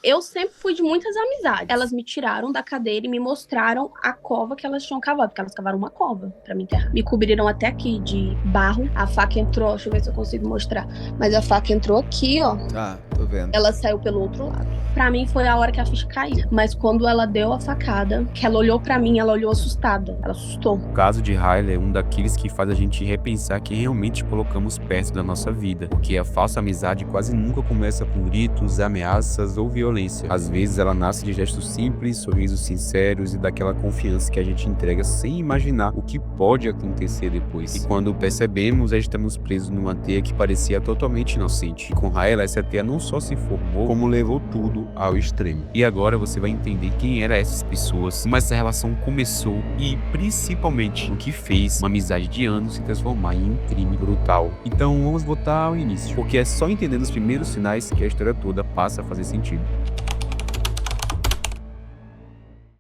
Eu sempre fui de muitas amizades. Elas me tiraram da cadeira e me mostraram a cova que elas tinham cavado, porque elas cavaram uma cova pra me enterrar. Me cobriram até aqui de barro. A faca entrou, deixa eu ver se eu consigo mostrar. Mas a faca entrou aqui, ó. Ah, tô vendo. Ela saiu pelo outro lado. Pra mim foi a hora que a ficha caiu. Mas quando ela deu a facada, que ela olhou pra mim, ela olhou assustada. Ela assustou. O caso de Hailey é um daqueles que faz a gente repensar quem realmente colocamos perto da nossa vida. Porque a falsa amizade quase nunca começa com gritos, ameaças ou violência. Às vezes ela nasce de gestos simples, sorrisos sinceros e daquela confiança que a gente entrega sem imaginar o que pode acontecer depois. E quando percebemos, estamos presos numa teia que parecia totalmente inocente. E com Hailey, essa teia não só se formou, como levou tudo ao extremo. E agora você vai entender quem eram essas pessoas, como essa relação começou e principalmente o que fez uma amizade de anos se transformar em um crime brutal. Então vamos voltar ao início, porque é só entendendo os primeiros sinais que a história toda passa a fazer sentido.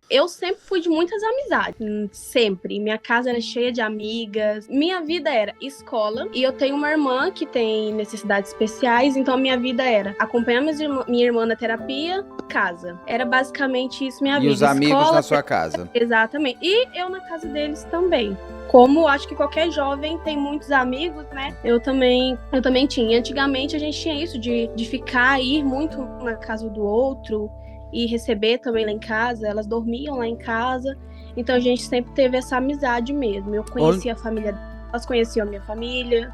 Eu sempre fui de muitas amizades, sempre. Minha casa era cheia de amigas. Minha vida era escola. E eu tenho uma irmã que tem necessidades especiais. Então a minha vida era acompanhar minha irmã na terapia, casa. Era basicamente isso minha vida. E os amigos escola, na sua casa. Exatamente. E eu na casa deles também. Como acho que qualquer jovem tem muitos amigos, né? Eu também tinha. Antigamente a gente tinha isso de ir muito na casa do outro. E receber também lá em casa, elas dormiam lá em casa, então a gente sempre teve essa amizade mesmo. Eu conhecia a família, elas conheciam a minha família.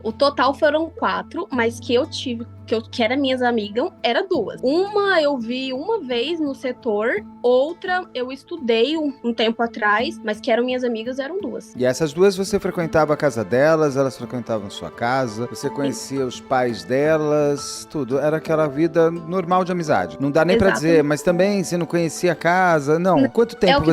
O total foram 4, mas que eu tive, que era minhas amigas, era 2. Uma eu vi uma vez no setor, outra eu estudei um tempo atrás, mas que eram minhas amigas, eram 2. E essas 2 você frequentava a casa delas, elas frequentavam sua casa, você conhecia os pais delas, tudo. Era aquela vida normal de amizade. Não dá nem pra dizer, mas também você não conhecia a casa, não. Quanto tempo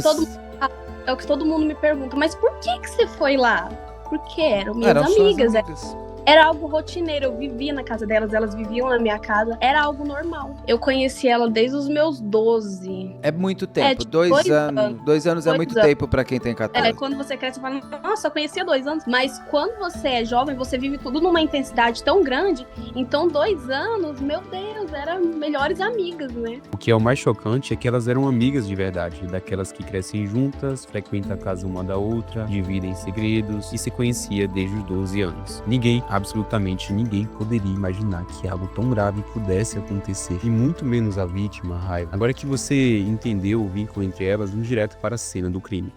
É o que todo mundo me pergunta, mas por que você foi lá? Porque eram minhas amigas. Era algo rotineiro, eu vivia na casa delas, elas viviam na minha casa, era algo normal. Eu conheci ela desde os meus 12. É muito tempo, 2 anos. 2 anos é muito tempo pra quem tem 14. Quando você cresce, você fala, nossa, eu conhecia 2 anos. Mas quando você é jovem, você vive tudo numa intensidade tão grande, então 2 anos, meu Deus, eram melhores amigas, né? O que é o mais chocante é que elas eram amigas de verdade, daquelas que crescem juntas, frequentam a casa uma da outra, dividem segredos e se conhecia desde os 12 anos. Absolutamente ninguém poderia imaginar que algo tão grave pudesse acontecer, e muito menos a vítima, a Hailey. Agora que você entendeu o vínculo entre elas, vamos direto para a cena do crime.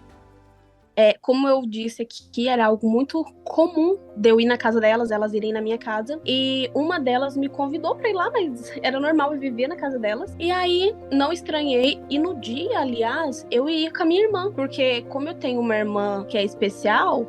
Como eu disse aqui, era algo muito comum de eu ir na casa delas, elas irem na minha casa. E uma delas me convidou pra ir lá, mas era normal eu viver na casa delas. E aí, não estranhei. E no dia, aliás, eu ia com a minha irmã. Porque como eu tenho uma irmã que é especial...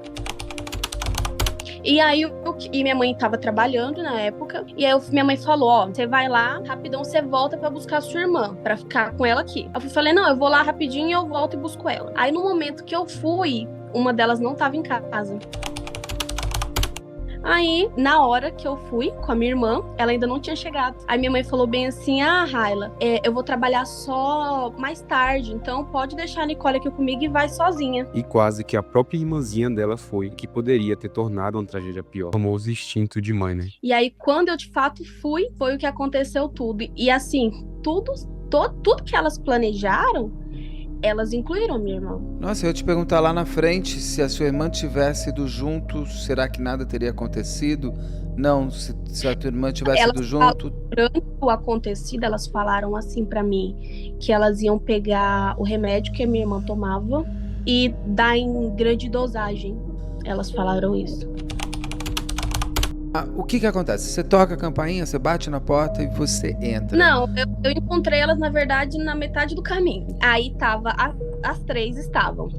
E aí, minha mãe tava trabalhando na época, e aí minha mãe falou, você vai lá, rapidão você volta pra buscar a sua irmã, pra ficar com ela aqui. Eu falei, não, eu vou lá rapidinho e eu volto e busco ela. Aí no momento que eu fui, uma delas não tava em casa. Aí, na hora que eu fui com a minha irmã, ela ainda não tinha chegado. Aí minha mãe falou bem assim, Raila, eu vou trabalhar só mais tarde, então pode deixar a Nicole aqui comigo e vai sozinha. E quase que a própria irmãzinha dela foi, que poderia ter tornado uma tragédia pior. O famoso instinto de mãe, né? E aí, quando eu de fato fui, foi o que aconteceu tudo. E assim, tudo que elas planejaram, elas incluíram a minha irmã. Nossa, eu ia te perguntar lá na frente, se a sua irmã tivesse ido junto, será que nada teria acontecido? Não, se a tua irmã tivesse ido junto... Durante o acontecido, elas falaram assim pra mim, que elas iam pegar o remédio que a minha irmã tomava e dar em grande dosagem. Elas falaram isso. O que acontece? Você toca a campainha, você bate na porta e você entra. Não, eu encontrei elas, na verdade, na metade do caminho. Aí tava, as 3 estavam.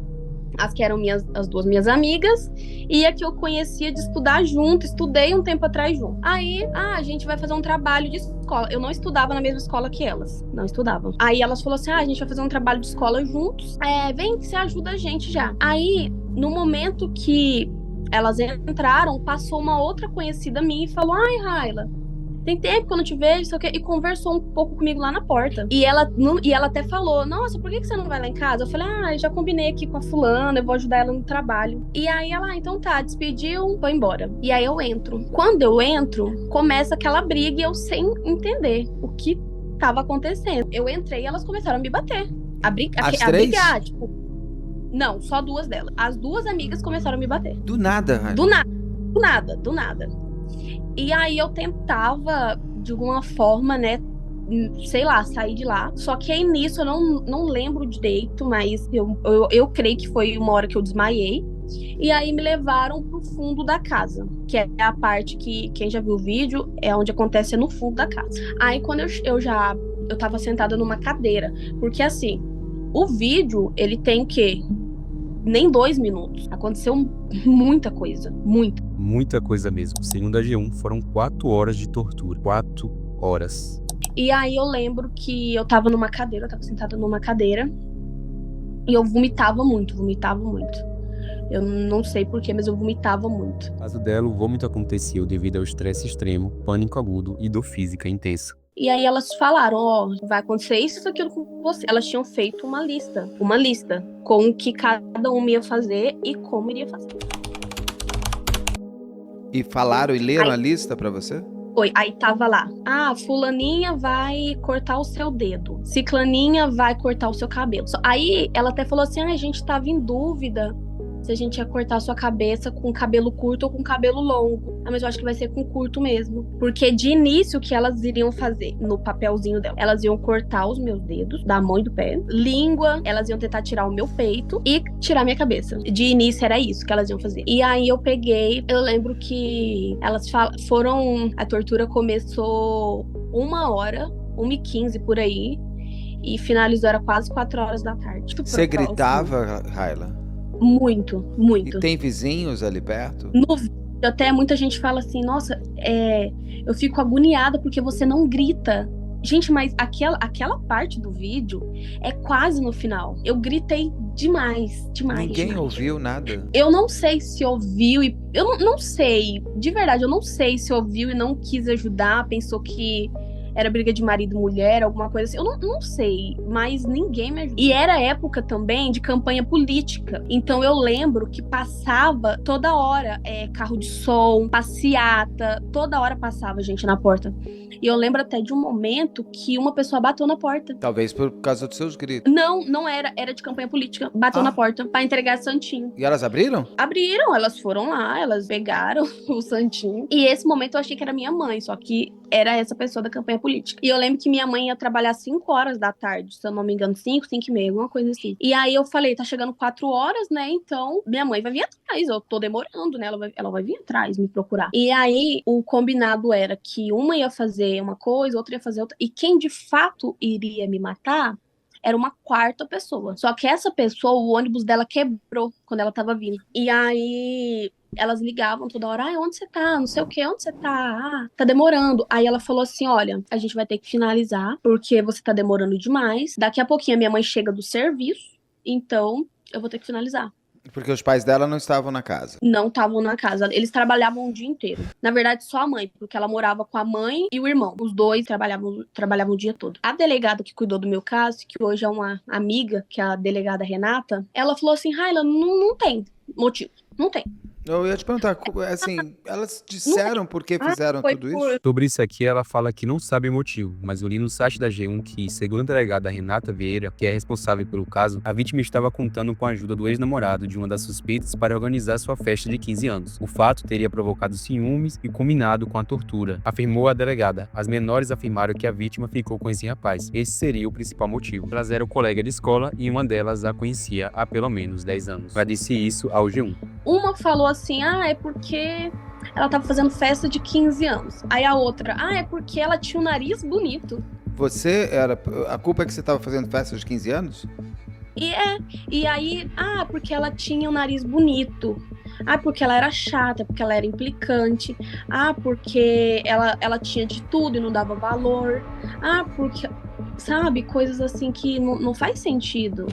As que eram as 2 minhas amigas e a que eu conhecia de estudar junto, estudei um tempo atrás junto. Aí, a gente vai fazer um trabalho de escola. Eu não estudava na mesma escola que elas, não estudavam. Aí elas falaram assim, a gente vai fazer um trabalho de escola juntos, vem que você ajuda a gente já. Aí, no momento que elas entraram, passou uma outra conhecida minha e falou, Raila, Tem tempo que eu não te vejo, sei o quê. E conversou um pouco comigo lá na porta. E ela até falou, nossa, por que você não vai lá em casa? Eu falei, eu já combinei aqui com a fulana, eu vou ajudar ela no trabalho. E aí ela, então tá, despediu, foi embora. E aí eu entro. Quando eu entro, começa aquela briga e eu sem entender o que tava acontecendo. Eu entrei e elas começaram a me bater. A brigar, tipo... Não, só 2 delas. As 2 amigas começaram a me bater. Do nada, Raila. Do nada. E aí eu tentava, de alguma forma, né, sei lá, sair de lá. Só que aí nisso eu não lembro direito, mas eu creio que foi uma hora que eu desmaiei. E aí me levaram pro fundo da casa, que é a parte que, quem já viu o vídeo, é onde acontece no fundo da casa. Aí quando eu tava sentada numa cadeira, porque assim, o vídeo, ele tem o quê? Nem 2 minutos. Aconteceu muita coisa, muita. Muita coisa mesmo. Segundo a G1, foram 4 horas de tortura. 4 horas. E aí eu lembro que eu tava sentada numa cadeira, e eu vomitava muito. Eu não sei porquê, mas eu vomitava muito. No caso dela, o vômito aconteceu devido ao estresse extremo, pânico agudo e dor física intensa. E aí elas falaram, vai acontecer isso e aquilo com você. Elas tinham feito uma lista com o que cada uma ia fazer e como iria fazer. E falaram e leram a lista pra você? Aí tava lá, fulaninha vai cortar o seu dedo, ciclaninha vai cortar o seu cabelo. Aí ela até falou assim, a gente tava em dúvida se a gente ia cortar a sua cabeça com cabelo curto ou com cabelo longo. Mas eu acho que vai ser com curto mesmo. Porque de início, o que elas iriam fazer no papelzinho dela? Elas iam cortar os meus dedos, da mão e do pé. Língua, elas iam tentar tirar o meu peito e tirar minha cabeça. De início era isso que elas iam fazer. E aí eu lembro que elas foram... A tortura começou 1h, 1h15 por aí. E finalizou, era quase 4 horas da tarde. Você gritava, Raila? Muito. E tem vizinhos ali perto? No vídeo, até muita gente fala assim, nossa, eu fico agoniada porque você não grita. Gente, mas aquela parte do vídeo é quase no final. Eu gritei demais. Ninguém ouviu nada? Eu não sei se ouviu e... Eu não sei, de verdade, eu não sei se ouviu e não quis ajudar, pensou que... era briga de marido e mulher, alguma coisa assim. Eu não sei, mas ninguém me ajudou. E era época também de campanha política. Então eu lembro que passava toda hora carro de som, passeata, toda hora passava gente na porta. E eu lembro até de um momento que uma pessoa bateu na porta. Talvez por causa dos seus gritos. Não era de campanha política. Bateu na porta pra entregar santinho. E elas abriram? Abriram, elas foram lá, elas pegaram o santinho. E esse momento eu achei que era minha mãe, só que era essa pessoa da campanha política. E eu lembro que minha mãe ia trabalhar 5 horas da tarde, se eu não me engano, 5h30, alguma coisa assim. E aí eu falei, tá chegando 4 horas, né? Então minha mãe vai vir atrás, eu tô demorando, né? Ela vai vir atrás me procurar. E aí o combinado era que uma ia fazer uma coisa, outra ia fazer outra. E quem de fato iria me matar era uma 4ª pessoa. Só que essa pessoa, o ônibus dela quebrou quando ela tava vindo. E aí elas ligavam toda hora, onde você tá? Não sei o que, onde você tá? Tá demorando. Aí ela falou assim, olha, a gente vai ter que finalizar, porque você tá demorando demais. Daqui a pouquinho a minha mãe chega do serviço, então eu vou ter que finalizar. Porque os pais dela não estavam na casa? Não estavam na casa. Eles trabalhavam o dia inteiro. Na verdade, só a mãe, porque ela morava com a mãe e o irmão. Os dois trabalhavam o dia todo. A delegada que cuidou do meu caso, que hoje é uma amiga, que é a delegada Renata, ela falou assim, Raila, não tem motivo. Não tem. Eu ia te perguntar, assim, elas disseram por que fizeram tudo isso? Sobre isso aqui, ela fala que não sabe o motivo, mas eu li no site da G1 que, segundo a delegada Renata Vieira, que é responsável pelo caso, a vítima estava contando com a ajuda do ex-namorado de uma das suspeitas para organizar sua festa de 15 anos. O fato teria provocado ciúmes e culminado com a tortura, afirmou a delegada. As menores afirmaram que a vítima ficou com esse rapaz. Esse seria o principal motivo. Elas eram colega de escola e uma delas a conhecia há pelo menos 10 anos. Ela disse isso ao G1. Uma falou assim, é porque ela tava fazendo festa de 15 anos. Aí a outra, é porque ela tinha um nariz bonito. A culpa é que você tava fazendo festa de 15 anos? E aí, porque ela tinha um nariz bonito. Porque ela era chata, porque ela era implicante. Porque ela tinha de tudo e não dava valor. Porque, sabe, coisas assim que não faz sentido.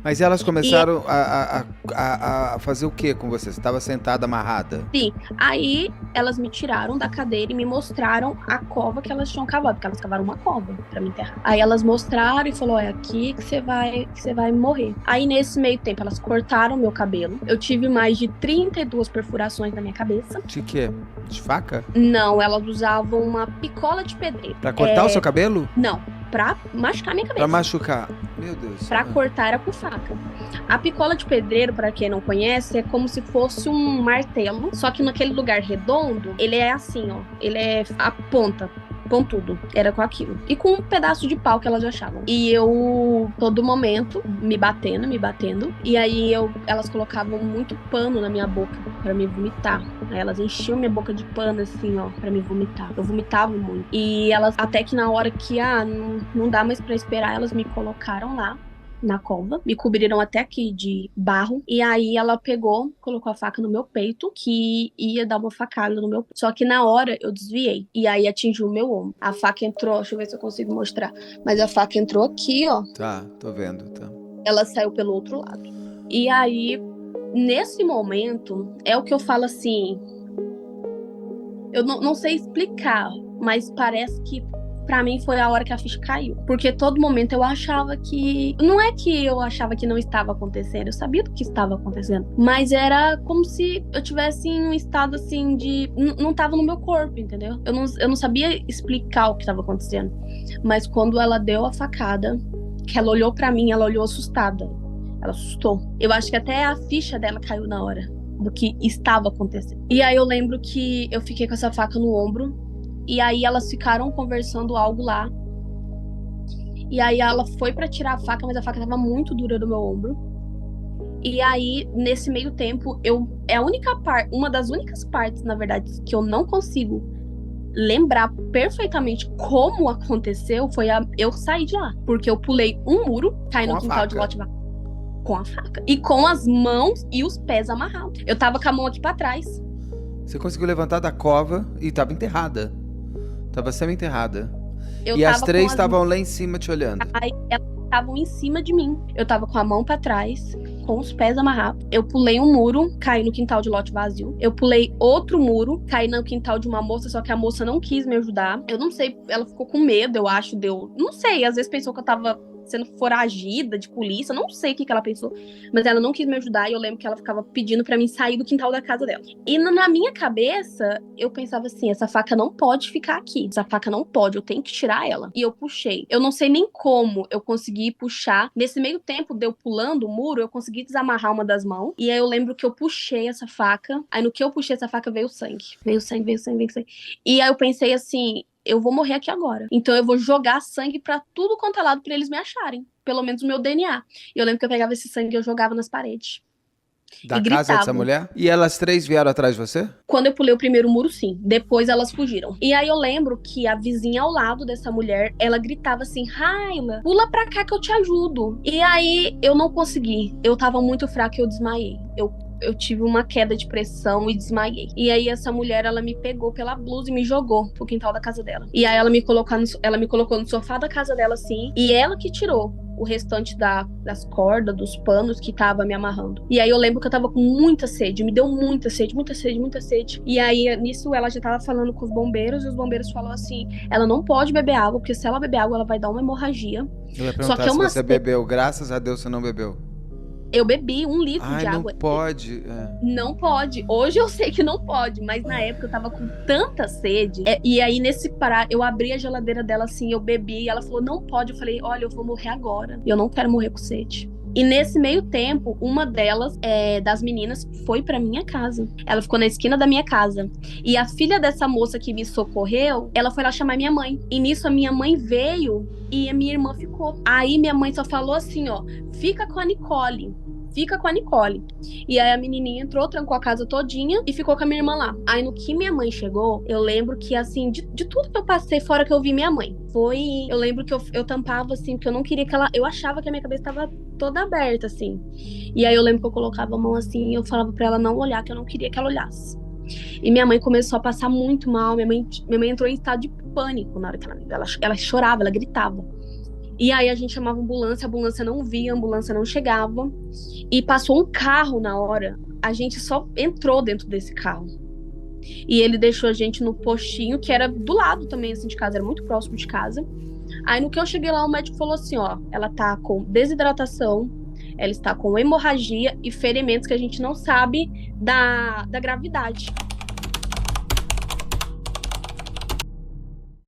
Mas elas começaram a fazer o que com você? Você estava sentada, amarrada? Sim, aí elas me tiraram da cadeira e me mostraram a cova que elas tinham cavado, porque elas cavaram uma cova pra me enterrar. Aí elas mostraram e falou, é aqui que você vai morrer. Aí nesse meio tempo elas cortaram meu cabelo. Eu tive mais de 32 perfurações na minha cabeça. De quê? De faca? Não, elas usavam uma picola de pedreiro. Pra cortar o seu cabelo? Não, pra machucar minha cabeça. Pra machucar. Meu Deus. Pra cortar era com faca. A picola de pedreiro, pra quem não conhece, é como se fosse um martelo, só que naquele lugar redondo, ele é assim, ó. Ele é a ponta. Pontudo. Era com aquilo. E com um pedaço de pau que elas achavam. E eu, todo momento, me batendo. E aí elas colocavam muito pano na minha boca pra me vomitar. Aí elas enchiam minha boca de pano, assim, ó, pra me vomitar. Eu vomitava muito. E elas, até que na hora que, não dá mais pra esperar, elas me colocaram lá na cova, me cobriram até aqui de barro, e aí ela pegou, colocou a faca no meu peito, que ia dar uma facada no meu peito. Só que na hora eu desviei, e aí atingiu o meu ombro. A faca entrou, deixa eu ver se eu consigo mostrar, mas a faca entrou aqui, ó. Tá, tô vendo, tá. Ela saiu pelo outro lado. E aí, nesse momento, é o que eu falo assim, eu não sei explicar, mas parece que pra mim foi a hora que a ficha caiu. Porque todo momento eu achava que... Não é que eu achava que não estava acontecendo. Eu sabia do que estava acontecendo. Mas era como se eu tivesse em um estado assim de... Não estava no meu corpo, entendeu? Eu não sabia explicar o que estava acontecendo. Mas quando ela deu a facada, que ela olhou pra mim, ela olhou assustada. Ela assustou. Eu acho que até a ficha dela caiu na hora do que estava acontecendo. E aí eu lembro que eu fiquei com essa faca no ombro. E aí elas ficaram conversando algo lá. E aí ela foi pra tirar a faca, mas a faca tava muito dura no meu ombro. E aí, nesse meio tempo, uma das únicas partes, na verdade, que eu não consigo lembrar perfeitamente como aconteceu, foi eu sair de lá. Porque eu pulei um muro, caí no quintal de lote com a faca. E com as mãos e os pés amarrados. Eu tava com a mão aqui pra trás. Você conseguiu levantar da cova e tava enterrada. Tava semi-enterrada. E as 3 estavam lá em cima te olhando. Aí elas estavam em cima de mim. Eu tava com a mão pra trás, com os pés amarrados. Eu pulei um muro, caí no quintal de lote vazio. Eu pulei outro muro, caí no quintal de uma moça, só que a moça não quis me ajudar. Eu não sei, ela ficou com medo, eu acho, não sei, às vezes pensou que eu tava sendo foragida de polícia, não sei o que ela pensou, mas ela não quis me ajudar e eu lembro que ela ficava pedindo pra mim sair do quintal da casa dela. E na minha cabeça, eu pensava assim, essa faca não pode ficar aqui, essa faca não pode, eu tenho que tirar ela. E eu puxei. Eu não sei nem como eu consegui puxar. Nesse meio tempo de eu pulando o muro, eu consegui desamarrar uma das mãos, e aí eu lembro que eu puxei essa faca, aí no que eu puxei essa faca veio sangue. Veio sangue. E aí eu pensei assim, eu vou morrer aqui agora. Então eu vou jogar sangue pra tudo quanto é lado pra eles me acharem. Pelo menos o meu DNA. E eu lembro que eu pegava esse sangue e eu jogava nas paredes. Da casa dessa mulher? E elas 3 vieram atrás de você? Quando eu pulei o primeiro muro, sim. Depois elas fugiram. E aí eu lembro que a vizinha ao lado dessa mulher, ela gritava assim, Raila, pula pra cá que eu te ajudo. E aí eu não consegui. Eu tava muito fraca e eu desmaiei. Eu tive uma queda de pressão e desmaiei. E aí essa mulher, ela me pegou pela blusa e me jogou pro quintal da casa dela. E aí ela me colocou no sofá da casa dela, assim, e ela que tirou o restante das cordas, dos panos que tava me amarrando. E aí eu lembro que eu tava com muita sede, me deu muita sede. E aí, nisso, ela já tava falando com os bombeiros, e os bombeiros falaram assim, ela não pode beber água, porque se ela beber água, ela vai dar uma hemorragia. Eu ia perguntar se você bebeu, graças a Deus você não bebeu. Eu bebi 1 litro de água. Não pode. Não pode. Hoje eu sei que não pode, mas na época eu tava com tanta sede. E aí, nesse parar, eu abri a geladeira dela assim, eu bebi, e ela falou, não pode. Eu falei, olha, eu vou morrer agora. E eu não quero morrer com sede. E nesse meio tempo, uma delas, das meninas, foi pra minha casa. Ela ficou na esquina da minha casa. E a filha dessa moça que me socorreu, ela foi lá chamar minha mãe. E nisso a minha mãe veio e a minha irmã ficou. Aí minha mãe só falou assim, ó, fica com a Nicole. E aí a menininha entrou, trancou a casa todinha e ficou com a minha irmã lá. Aí no que minha mãe chegou, eu lembro que assim, de tudo que eu passei fora que eu vi minha mãe, eu lembro que eu tampava assim, porque eu não queria que eu achava que a minha cabeça tava toda aberta assim. E aí eu lembro que eu colocava a mão assim e eu falava pra ela não olhar, que eu não queria que ela olhasse. E minha mãe começou a passar muito mal, minha mãe entrou em estado de pânico na hora que ela chorava, ela gritava. E aí a gente chamava a ambulância não vinha, a ambulância não chegava. E passou um carro na hora, a gente só entrou dentro desse carro. E ele deixou a gente no postinho, que era do lado também, assim, de casa, era muito próximo de casa. Aí no que eu cheguei lá, o médico falou assim, ó, ela tá com desidratação, ela está com hemorragia e ferimentos que a gente não sabe da gravidade.